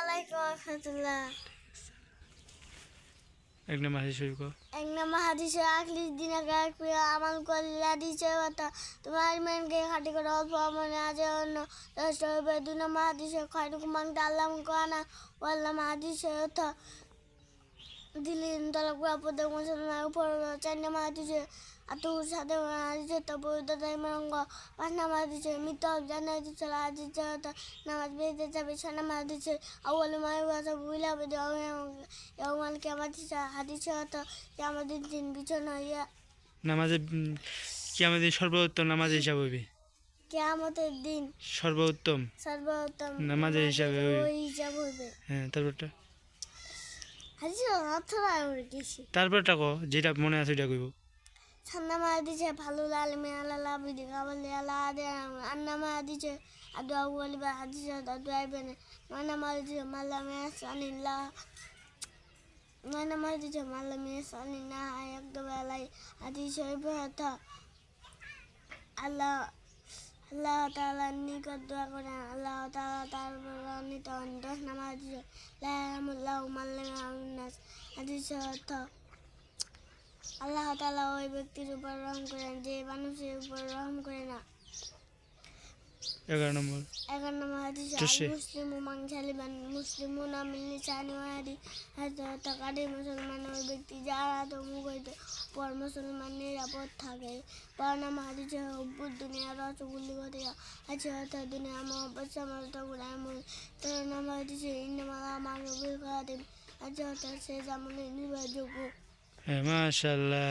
আলাইকুম রহমতুল্লাহ। এক নম্বর হাদিস শরীফ কো এক নম্বর হাদিসে আখলিস দিনাকার প্রিয় আমল করলে দিছে কথা তোমার ইমানকে খাঁটি করে অল্প আমলে আজের অন্য যথেষ্ট হবে। 2 নম্বর হাদিসে খয়রুকুম মান তাআল্লামা কুরআনা ওয়া আল্লামা হাদিসে অর্থ দিলেন তলব আপদের মুসলমানের উপর। 4 নম্বর হাদিসে আতুর সাথে হাদিসে তবুদাই মরঙ্গ। 5 নম্বর হাদিসে মিতব জান্নাতি সালা হাদিসে নামাজ বেঁধে যাবে। 6 নম্বর হাদিসে আউয়াল মা ইউআসা বুইলা বেদে ইয়াউমাল কিয়ামাত হাদিসে কিয়ামতের দিন বিছানা হইয়া নামাজে কিয়ামতের সর্বোত্তম নামাজ হিসাব হইবে। কিয়ামতের দিন সর্বোত্তম নামাজের হিসাবে হইবে। হ্যাঁ, তারপরটা হাদিসের অর্থটা আমি কিছু তারপরটা কো যেটা মনে আছে ওইটা কইব। সান্নামা দিছে ভালো লালমে আল্লাহ বিদি কাবলে আল্লাহ আদে আন্নামা দিছে আদু আউয়ালি বা হাদিসে আদু আইবেনে। নানামা দিছে মাল্লামে সানিল্লাহ নানামা দিছে মাল্লামে সানিনা একদম আলাই হাদিসে কথা আল্লাহ আল্লাহ তাআলার নিকট দোয়া করে আল্লাহ তাআলা তার নিত 10 নামাজ দিছে লা ইয়ামুল্লাহু মাল্লামে আমিনাস হাদিসে অর্থ আল্লাহ তাআলা ওই ব্যক্তির উপর রহম করেন যে মানুষের উপর রহম করে না। 11 নম্বর হাদিসে আল মুসলিমু মান সালিমান মুসলিমুনা মিন লিসানি ওয়া ইয়াদি হাদিসে মুসলমান ওই ব্যক্তি যারা তো মুখ হইতে পর মুসলমান নিরাপদ থাকে। 12 নম্বর হাদিসে হুব্বুদ দুনিয়া রাসূলুল্লাহি ওয়া হাদিসে দুনিয়া মুহাব্বত সামালতা গুলামুল। 13 নম্বর হাদিসে ইন্নামাল আমালু বিল খাওয়াতিম হাদিসে সে জামানের নির্ভরযোগ্য। হ্যাঁ, মাশাআল্লাহ।